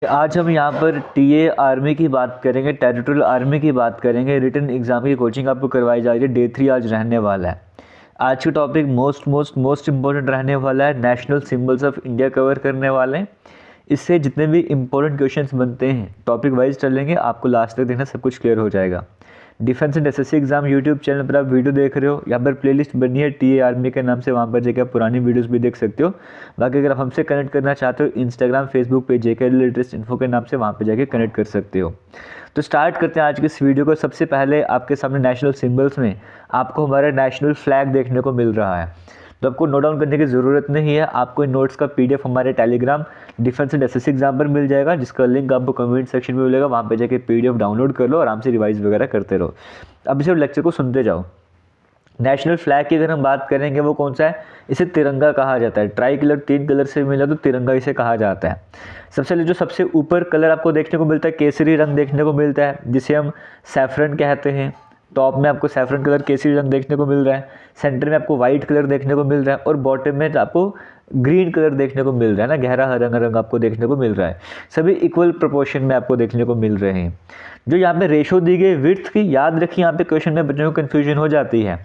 आज हम यहाँ पर टीए आर्मी की बात करेंगे, टेरिटोरियल आर्मी की बात करेंगे। रिटन एग्जाम की कोचिंग आपको करवाई जा रही है। डे 3 आज रहने वाला है। आज का टॉपिक मोस्ट इम्पोर्टेंट रहने वाला है। National symbols of India cover करने वाले हैं। इससे जितने भी इंपॉर्टेंट क्वेश्चंस बनते हैं टॉपिक वाइज चलेंगे, आपको लास्ट तक देखना, सब कुछ क्लियर हो जाएगा। Defence and SSC exam YouTube channel पर आप वीडियो देख रहे हो। यहाँ पर प्लेलिस्ट बनी है टीए आर्मी के नाम से, वहाँ पर जाकर पुरानी वीडियोस भी देख सकते हो। बाकी अगर आप हमसे कनेक्ट करना चाहते हो, इंस्टाग्राम फेसबुक पे जेके लेटेस्ट इन्फो के नाम से वहाँ पर जाकर कनेक्ट कर सकते हो। तो स्टार्ट करते हैं आज की इस वीडियो को। सबसे पहले आपके सामने नेशनल सिंबल्स में आपको हमारा नेशनल फ्लैग देखने को मिल रहा है। तो आपको नोट डाउन करने की ज़रूरत नहीं है। आपको इन नोट्स का पीडीएफ हमारे Telegram defence and SSC exam पर मिल जाएगा, जिसका लिंक आपको कमेंट सेक्शन में मिलेगा। वहाँ पे जाके पीडीएफ डाउनलोड कर लो, आराम से रिवाइज वगैरह करते रहो। अब इसे लेक्चर को सुनते जाओ। नेशनल फ्लैग की अगर हम बात करेंगे, वो कौन सा है? इसे तिरंगा कहा जाता है। ट्राई कलर 3 कलर से मिला तो तिरंगा इसे कहा जाता है। सबसे ऊपर कलर आपको देखने को मिलता है, केसरी रंग देखने को मिलता है, जिसे हम सैफरन कहते हैं। टॉप में आपको सैफरन कलर केसरी रंग देखने को मिल रहा है, सेंटर में आपको वाइट कलर देखने को मिल रहा है, और बॉटम में आपको ग्रीन कलर देखने को मिल रहा है ना, गहरा हरा रंग आपको देखने को मिल रहा है। सभी इक्वल प्रोपोर्शन में आपको देखने को मिल रहे हैं। जो यहाँ पे रेशो दी गई विड्थ की, याद रखिए यहाँ पे क्वेश्चन में बच्चों को कन्फ्यूजन हो जाती है।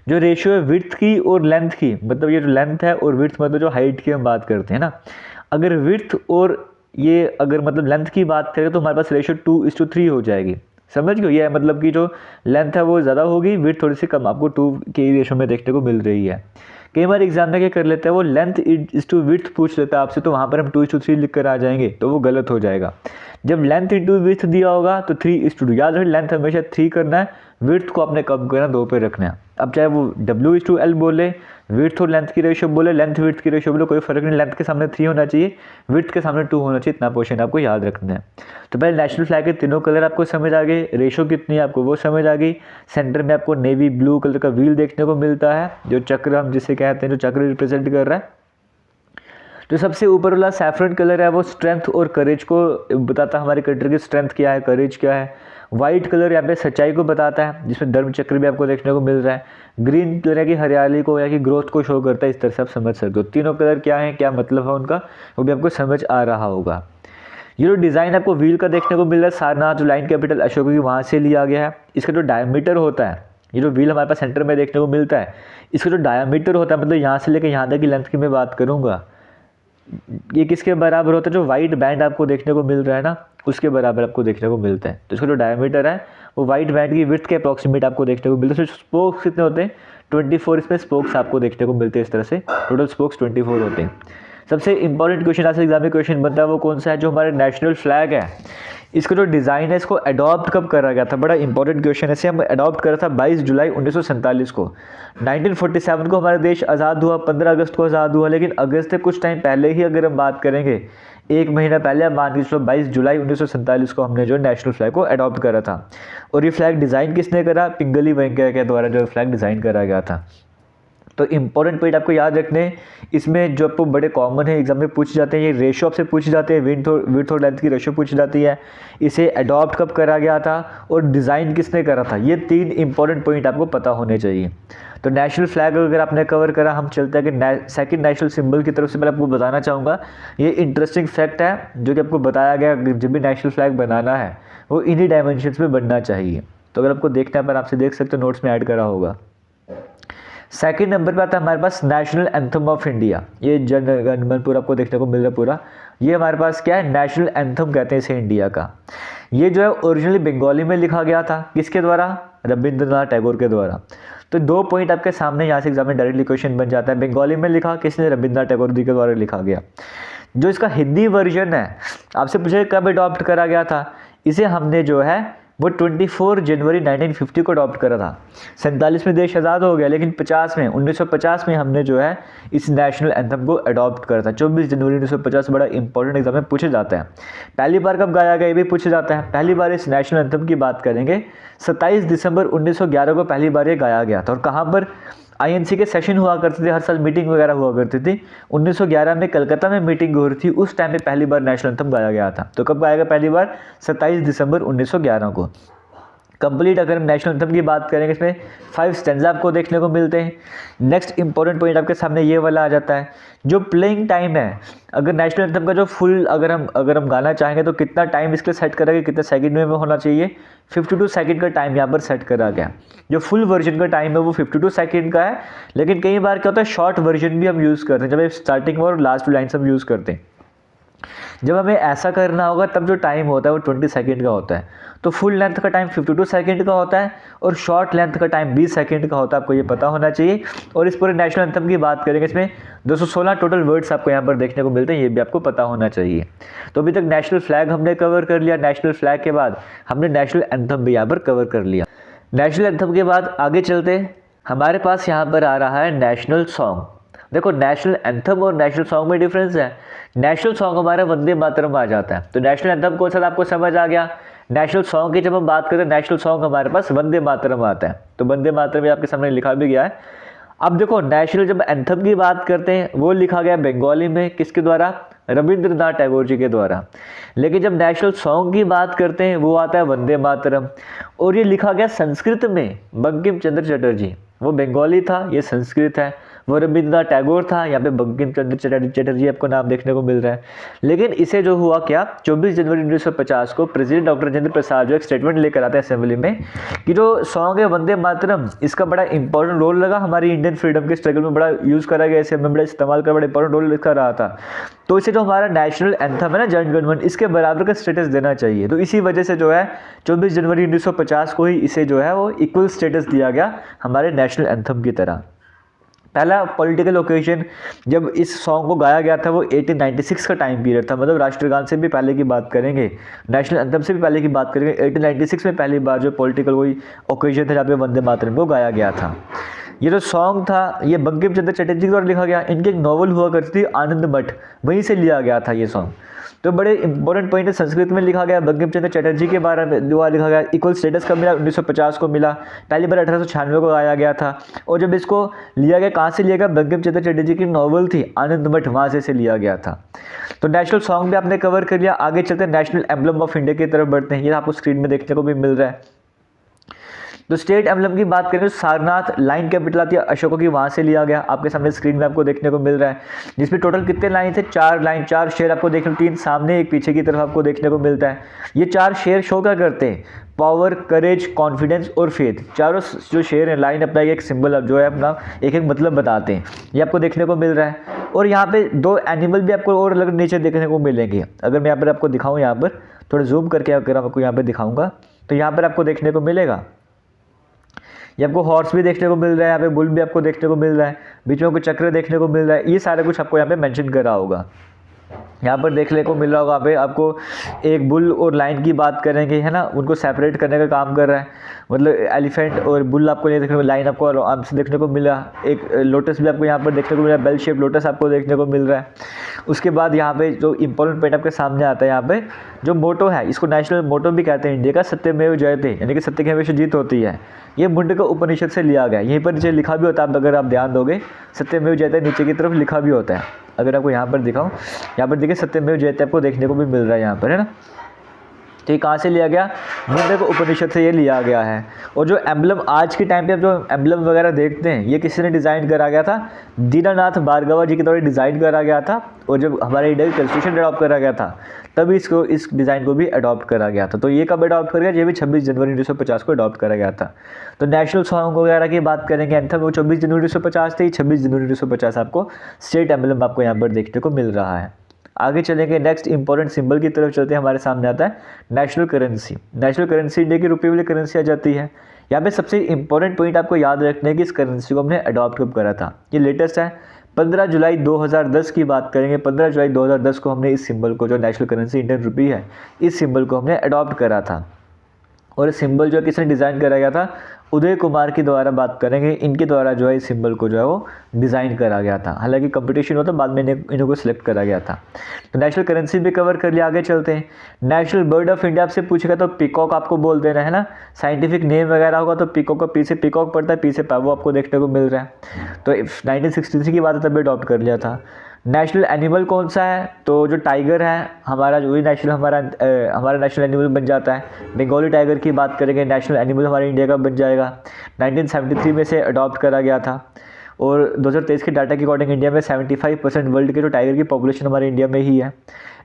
जो रेशियो है विड्थ की और लेंथ की, मतलब ये जो लेंथ है, और विड्थ मतलब जो हाइट की हम बात करते हैं ना, अगर विड्थ और ये अगर मतलब लेंथ की बात करें तो हमारे पास रेशियो 2:3 हो जाएगी। समझ गए? ये मतलब कि जो लेंथ है वो ज़्यादा होगी, विड्थ थोड़ी सी कम, आपको 2 के रेशो में देखने को मिल रही है। कई बार एग्जाम में क्या कर लेते हैं, वो लेंथ इज टू विड्थ पूछ लेता है आपसे, तो वहाँ पर हम 2:3 लिख कर आ जाएंगे, तो वो गलत हो जाएगा। जब लेंथ इंटू विड्थ दिया होगा तो 3:2। याद रखें, लेंथ हमेशा 3 करना है, विड्थ को आपने कम करना, 2 पे रखना है। अब चाहे वो W/L बोले, विड्थ और लेंथ की रेशियो बोले, लेंथ विड्थ की रेशियो बोले, कोई फर्क नहीं। लेंथ के सामने 3 होना चाहिए, विड्थ के सामने 2 होना चाहिए। इतना पोर्शन आपको याद रखना है। तो पहले नेशनल फ्लैग के तीनों कलर आपको समझ आ गए, रेशियो कितनी है आपको वो समझ आ गई। सेंटर में आपको नेवी ब्लू कलर का व्हील देखने को मिलता है, जो चक्र हम जिसे कहते हैं, जो चक्र रिप्रेजेंट कर रहा है। जो सबसे ऊपर वाला सैफरन कलर है, वो स्ट्रेंथ और करेज को बताता है, हमारे कंट्री की स्ट्रेंथ क्या है, करेज क्या है। वाइट कलर यहाँ पे सच्चाई को बताता है, जिसमें धर्म चक्र भी आपको देखने को मिल रहा है। ग्रीन कलर है कि हरियाली को या कि ग्रोथ को शो करता है। इस तरह से आप समझ सकते हो। तीनों कलर क्या है, क्या मतलब है उनका, वो भी आपको समझ आ रहा होगा। ये जो डिज़ाइन आपको व्हील का देखने को मिल रहा है, सारनाथ जो लाइन कैपिटल अशोक की वहाँ से लिया गया है। इसका जो डायमीटर होता है, ये जो व्हील हमारे पास सेंटर में देखने को मिलता है, इसका जो डायमीटर होता है, मतलब यहाँ से लेकर यहाँ तक की लेंथ की मैं बात करूँगा, ये किसके बराबर होता है? जो वाइट बैंड आपको देखने को मिल रहा है ना, उसके बराबर आपको देखने को मिलता है। तो इसका जो डायमीटर है, वो वाइट बैंड की विड्थ के अप्रॉक्सीमेट आपको देखने को मिलता है। स्पोक्स कितने होते हैं? 24 इसमें स्पोक्स आपको देखने को मिलते हैं। इस तरह से टोटल स्पोक्स 24 होते हैं। सबसे इंपॉर्टेंट क्वेश्चन आज एग्जाम में क्वेश्चन बनता है, वो कौन सा है? जो हमारे नेशनल फ्लैग है, इसका जो डिज़ाइन है, इसको अडॉप्ट कब करा गया था? बड़ा इंपॉर्टेंट क्वेश्चन है। इसे हम अडॉप्ट करा था 22 जुलाई 1947 को। 1947 को हमारा देश आज़ाद हुआ, 15 अगस्त को आज़ाद हुआ, लेकिन अगस्त से कुछ टाइम पहले ही अगर हम बात करेंगे, 1 महीना पहले, मान के चलो 22 जुलाई 1947 को हमने जो नेशनल फ्लैग को अडॉप्ट करा था। और ये फ्लैग डिज़ाइन किसने करा? पिंगली वेंकैया के द्वारा जो फ्लैग डिज़ाइन करा गया था। तो इंपॉर्टेंट पॉइंट आपको याद रखने, इसमें जो आपको बड़े कॉमन है एग्जाम में पूछ जाते हैं, ये रेशो आपसे पूछ जाते हैं, विड्थ और लेंथ की रेशो पूछ जाती है। इसे अडॉप्ट कब करा गया था और डिज़ाइन किसने करा था, ये 3 इंपॉर्टेंट पॉइंट आपको पता होने चाहिए। तो नेशनल फ्लैग अगर आपने कवर करा, हम चलते हैं कि सेकंड नेशनल सिंबल की तरफ से पहले आपको बताना चाहूँगा, ये इंटरेस्टिंग फैक्ट है जो कि आपको बताया गया, जब भी नेशनल फ्लैग बनाना है वो इन्हीं डायमेंशंस में बनना चाहिए। तो अगर आपको देखना है, पर आपसे देख सकते हो, नोट्स में ऐड करा होगा। सेकंड नंबर पे आता है हमारे पास नेशनल एंथम ऑफ इंडिया। ये जन गण मन पूरा आपको देखने को मिल रहा है पूरा। ये हमारे पास क्या है? नेशनल एंथम कहते हैं इसे इंडिया का। ये जो है ओरिजिनली बंगाली में लिखा गया था, किसके द्वारा? रविंद्रनाथ टैगोर के द्वारा। तो 2 पॉइंट आपके सामने यहाँ से एग्जाम में डायरेक्टली क्वेश्चन बन जाता है। बंगाली में लिखा किसने? रविंद्रनाथ टैगोर जी के द्वारा लिखा गया। जो इसका हिंदी वर्जन है, आपसे पूछे कब अडॉप्ट करा गया था, इसे हमने जो है वो 24 जनवरी 1950 को अडॉप्ट करा था। 47 में देश आज़ाद हो गया, लेकिन 1950 में हमने जो है इस नेशनल एंथम को अडॉप्ट करा था। 24 जनवरी 1950 बड़ा इंपॉर्टेंट एग्जाम में पूछे जाता है। पहली बार कब गाया गया, ये भी पूछा जाता है। पहली बार इस नेशनल एंथम की बात करेंगे, 27 दिसंबर 1911 को पहली बार ये गाया गया था। और कहाँ पर? आईएनसी के सेशन हुआ करते थे, हर साल मीटिंग वगैरह हुआ करती थी। 1911 में कलकत्ता में मीटिंग हो रही थी, उस टाइम पे पहली बार नेशनल एंथम गाया गया था। तो कब गाया गया पहली बार? 27 दिसंबर 1911 को। कंप्लीट अगर हम नेशनल एंथम की बात करेंगे इसमें 5 स्टैंजा आपको देखने को मिलते हैं। नेक्स्ट इंपॉर्टेंट पॉइंट आपके सामने ये वाला आ जाता है, जो प्लेइंग टाइम है, अगर नेशनल एंथम का जो फुल अगर हम गाना चाहेंगे तो कितना टाइम इसके लिए सेट करेंगे, कितने सेकंड में होना चाहिए, 52 सेकंड का टाइम यहाँ पर सेट करा गया। जो फुल वर्जन का टाइम है वो 52 सेकंड का है, लेकिन कई बार क्या होता है शॉर्ट वर्जन भी हम यूज़ करते हैं, जब स्टार्टिंग और लास्ट लाइन्स हम यूज़ करते हैं। जब हमें ऐसा करना होगा तब जो टाइम होता है वो 20 सेकंड का होता है। तो फुल लेंथ का टाइम 52 सेकंड का होता है और शॉर्ट लेंथ का टाइम 20 सेकंड का होता है, आपको ये पता होना चाहिए। और इस पूरे नेशनल एंथम की बात करेंगे, इसमें 216 टोटल वर्ड्स आपको यहाँ पर देखने को मिलते हैं, ये भी आपको पता होना चाहिए। तो अभी तक नेशनल फ्लैग हमने कवर कर लिया, नेशनल फ्लैग के बाद हमने नेशनल एंथम भी यहाँ पर कवर कर लिया। नेशनल एंथम के बाद आगे चलते हमारे पास यहाँ पर आ रहा है नेशनल सॉन्ग। देखो नेशनल एंथम और नेशनल सॉन्ग में डिफरेंस है। नेशनल सॉन्ग हमारा वंदे मातरम आ जाता है, तो नेशनल एंथम कौन सा आपको समझ आ गया। नेशनल सॉन्ग की जब हम बात करते हैं नेशनल सॉन्ग हमारे पास वंदे मातरम आता है, तो वंदे मातरम भी आपके सामने लिखा भी गया है। अब देखो नेशनल जब एंथम की बात करते हैं वो लिखा गया बंगाली में, किसके द्वारा, रविंद्रनाथ टैगोर जी के द्वारा। लेकिन जब नेशनल सॉन्ग की बात करते हैं वो आता है वंदे मातरम, और ये लिखा गया संस्कृत में बंकिम चंद्र चटर्जी। वो बंगाली था, ये संस्कृत है। वो रविंद्रनाथ टैगोर था, यहाँ पे बंकिम चंद्र चटर्जी आपको नाम देखने को मिल रहा है। लेकिन इसे जो हुआ क्या, 24 जनवरी 1950 को प्रेसिडेंट डॉक्टर राजेंद्र प्रसाद जो एक स्टेटमेंट लेकर आते हैं असेंबली में कि जो सॉन्ग है वंदे मातरम, इसका बड़ा इंपॉर्टेंट रोल लगा हमारी इंडियन फ्रीडम के स्ट्रगल में, बड़ा यूज़ करा गया, इसे बड़ा इस्तेमाल कर, बड़ा इंपॉर्टेंट रोल कर रहा था। तो इसे जो हमारा नेशनल एंथम है ना, जन गण मन, इसके बराबर का स्टेटस देना चाहिए। तो इसी वजह से जो है 24 जनवरी 1950 को ही इसे जो है वो इक्वल स्टेटस दिया गया हमारे नेशनल एंथम की तरह। पहला पॉलिटिकल ओकेजन जब इस सॉन्ग को गाया गया था वो 1896 का टाइम पीरियड था, मतलब राष्ट्रगान से भी पहले की बात करेंगे, नेशनल एंथम से भी पहले की बात करेंगे। 1896 में पहली बार जो पॉलिटिकल कोई ओकेजन था जहाँ पे वंदे मातरम को गाया गया था। ये जो सॉन्ग था ये बंकिम चंद्र चटर्जी द्वारा लिखा गया, इनकी एक नॉवल हुआ करती थी आनंद मठ, वहीं से लिया गया था ये सॉन्ग। तो बड़े इंपॉर्टेंट पॉइंट है, संस्कृत में लिखा गया, बंकिम चंद्र चटर्जी के बारे में दुआ लिखा गया, इक्वल स्टेटस कब मिला, 1950 को मिला, पहली बार 1896 को गाया गया था। और जब इसको लिया गया, कहाँ से लिया गया, बंकिम चंद्र चटर्जी की नॉवल थी आनंद मठ, वहाँ से लिया गया था। तो नेशनल सॉन्ग भी आपने कवर कर लिया। आगे चलते हैं नेशनल एम्बलम ऑफ इंडिया की तरफ बढ़ते हैं, ये आपको स्क्रीन में देखने को भी मिल रहा है। तो स्टेट एम्बलम की बात करें तो सारनाथ लाइन कैपिटल आती है अशोका की, वहाँ से लिया गया, आपके सामने स्क्रीन में आपको देखने को मिल रहा है। जिसमें टोटल कितने लाइन थे, 4 लाइन, 4 शेर आपको देखने को, 3 सामने एक पीछे की तरफ आपको देखने को मिलता है। ये 4 शेर शो क्या करते हैं, पावर, करेज, कॉन्फिडेंस और फेथ। चारों जो शेर हैं लाइन अपना एक सिंबल जो है अपना एक मतलब बताते हैं, ये आपको देखने को मिल रहा है। और यहाँ पे 2 एनिमल भी आपको और अलग नीचे देखने को मिलेंगे। अगर मैं यहाँ पर आपको दिखाऊँ, यहाँ पर थोड़ा जूम करके अगर आपको यहाँ पर दिखाऊँगा तो यहाँ पर आपको देखने को मिलेगा, ये आपको हॉर्स भी देखने को मिल रहा है, यहाँ पे बुल भी आपको देखने को मिल रहा है, बीच में आपको चक्र देखने को मिल रहा है। ये सारा कुछ आपको यहाँ पे मेंशन करा होगा, यहाँ पर देखने को मिल रहा होगा। पे आपको एक बुल और लाइन की बात करेंगे, है ना, उनको सेपरेट करने का काम कर रहा है, मतलब एलिफेंट और बुल आपको ये देखने को, लाइन आपको आराम से देखने को मिला। एक लोटस भी आपको यहाँ पर देखने को मिला, बेल शेप लोटस आपको देखने को मिल रहा है। उसके बाद यहाँ पे जो इंपॉर्टेंट पॉइंट आपके सामने आता है, यहाँ पे जो मोटो है, इसको नेशनल मोटो भी कहते हैं इंडिया का, सत्यमेव जयते, यानी कि सत्य की हमेशा जीत होती है। ये मुंडका उपनिषद से लिया गया, यहीं पर नीचे लिखा भी होता है, अगर आप ध्यान दोगे सत्यमेव जयते नीचे की तरफ लिखा भी होता है। अगर आपको यहाँ पर दिखाऊं, यहाँ पर देखिए सत्यमेव जयते आपको देखने को भी मिल रहा है यहाँ पर, है ना। तो ये कहाँ से लिया गया, मुंडक उपनिषद से ये लिया गया है। और जो एम्बलम आज के टाइम पे आप जो एम्बलम वगैरह देखते हैं, ये किसी ने डिज़ाइन करा गया था, दीनानाथ भार्गवा जी के द्वारा डिज़ाइन करा गया था। और जब हमारे इंडिया की कॉन्स्टिट्यूशन अडॉप्ट करा गया था तभी इस डिज़ाइन को भी अडॉप्ट करा गया था। तो ये कब अडॉप्ट कर गया, ये भी 26 जनवरी 1950 को अडॉप्ट करा गया था। तो नेशनल सॉन्ग वगैरह की बात करेंगे, एंथम वो 24 जनवरी 1950 थी, 26 जनवरी 1950 आपको स्टेट एम्बलम आपको यहाँ पर देखने को मिल रहा है। आगे चलेंगे, नेक्स्ट इंपॉर्टेंट सिंबल की तरफ चलते हैं। हमारे सामने आता है national currency. National currency India की रुपये वाली करेंसी आ जाती है। यहाँ पे सबसे इंपॉर्टेंट पॉइंट आपको याद रखने की, इस करेंसी को हमने अडॉप्ट कब करा था, ये लेटेस्ट है 15 जुलाई 2010 की बात करेंगे। 15 जुलाई 2010 को हमने इस सिंबल को, जो नेशनल करेंसी इंडियन रुपी है, इस सिंबल को हमने अडॉप्ट करा था। और सिंबल जो किसने डिज़ाइन करा गया था, उदय कुमार के द्वारा बात करेंगे, इनके द्वारा जो है इस सिंबल को जो है वो डिज़ाइन करा गया था। हालांकि कंपटीशन होता, बाद में इन्हों को सिलेक्ट करा गया था। तो नेशनल करेंसी भी कवर कर लिया। आगे चलते हैं, नेशनल बर्ड ऑफ इंडिया आपसे पूछेगा तो पीकॉक आपको बोल देना है ना, साइंटिफिक नेम वगैरह होगा तो पीकॉक का पीछे पीकॉक पड़ता है, पीछे पैवो आपको देखने को मिल रहा है। तो 1963 की बात है तभी अडॉप्ट कर लिया था। नेशनल एनिमल कौन सा है, तो जो टाइगर है हमारा, जो नेशनल हमारा नेशनल एनिमल बन जाता है। बंगाली टाइगर की बात करेंगे, नेशनल एनिमल हमारे इंडिया का बन जाएगा। 1973 में से अडॉप्ट करा गया था और 2023 के डाटा के अकॉर्डिंग इंडिया में 75% वर्ल्ड के जो टाइगर की पॉपुलेशन हमारे इंडिया में ही है।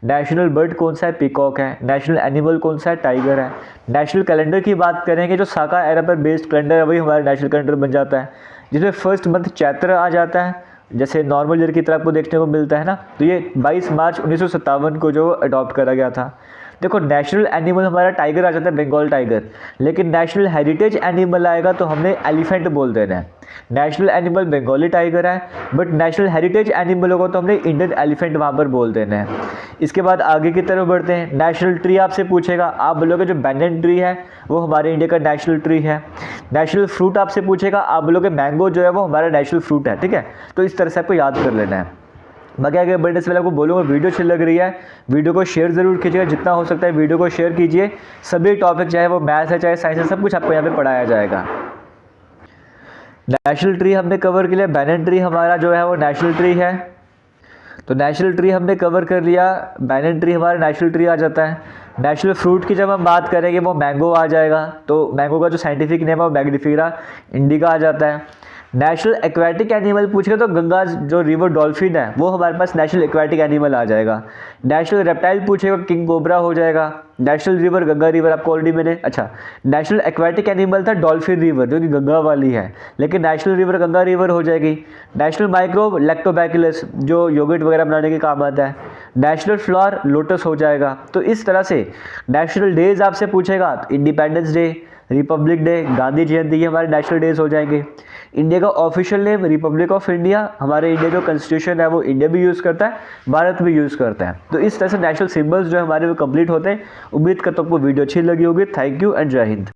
नेशनल बर्ड कौन सा है, पीकॉक है। नेशनल एनिमल कौन सा है, टाइगर है। नेशनल कैलेंडर की बात करेंगे, जो साका एरा पर बेस्ड कैलेंडर है वही हमारा नेशनल कैलेंडर बन जाता है, जिसमें फर्स्ट मंथ चैत्र आ जाता है, जैसे नॉर्मल ईयर की तरह आपको देखने को मिलता है ना। तो ये 22 मार्च 1957 को जो अडॉप्ट करा गया था। देखो नेशनल एनिमल हमारा टाइगर आ जाता है, बंगाल टाइगर, लेकिन नेशनल हेरिटेज एनिमल आएगा तो हमने एलिफेंट बोल देना है। नेशनल एनिमल बंगाली टाइगर है, बट नेशनल हेरिटेज एनिमल होगा तो हमने इंडियन एलिफेंट वहाँ पर बोल देना है। इसके बाद आगे की तरफ बढ़ते हैं। नेशनल ट्री आपसे पूछेगा, आप बोलोगे जो बैनन ट्री है वो हमारे इंडिया का नेशनल ट्री है। नेशनल फ्रूट आपसे पूछेगा, आप बोलोगे मैंगो जो है वो हमारा नेशनल फ्रूट है, ठीक है। तो इस तरह से आपको याद कर लेना है। बाकी आगे बढ़ने से पहले आपको बोलूँगा, वीडियो अच्छी लग रही है वीडियो को शेयर ज़रूर कीजिएगा, जितना हो सकता है वीडियो को शेयर कीजिए। सभी टॉपिक चाहे वो मैथ्स है चाहे साइंस है, सब कुछ आपको यहाँ पे पढ़ाया जाएगा। नेशनल ट्री हमने कवर कर लिया, बैनन ट्री हमारा जो है वो नेशनल ट्री है। तो नेशनल ट्री हमने कवर कर लिया, बैनन ट्री हमारा नेशनल ट्री आ जाता है। नेशनल फ्रूट की जब हम बात करेंगे वो मैंगो आ जाएगा, तो मैंगो का जो साइंटिफिक नेम है वो मैग्निफीरा इंडिका आ जाता है। नेशनल एक्वेटिक एनिमल पूछेगा तो गंगा जो रिवर डॉल्फिन है वो हमारे पास नेशनल एक्वेटिक एनिमल आ जाएगा। नेशनल रेप्टाइल पूछेगा किंग कोबरा हो जाएगा। नेशनल रिवर गंगा रिवर आपको ऑलरेडी मैंने, अच्छा नेशनल एक्वेटिक एनिमल था डॉल्फिन रिवर जो कि गंगा वाली है, लेकिन नेशनल रिवर गंगा रिवर हो जाएगी। नेशनल माइक्रोब लैक्टोबैसिलस जो योगर्ट वगैरह बनाने के काम आता है। नेशनल फ्लावर लोटस हो जाएगा। तो इस तरह से नेशनल डेज आपसे पूछेगा, independence day, republic day, Gandhi Jayanti, ये हमारे नेशनल डेज हो जाएंगे। इंडिया का official name republic of India, हमारे इंडिया जो कॉन्स्टिट्यूशन है वो इंडिया भी यूज़ करता है, भारत भी यूज़ करता है। तो इस तरह से नेशनल सिंबल्स जो हमारे वो कंप्लीट होते हैं। उम्मीद करता हूँ आपको वीडियो अच्छी लगी होगी। थैंक यू एंड जय हिंद।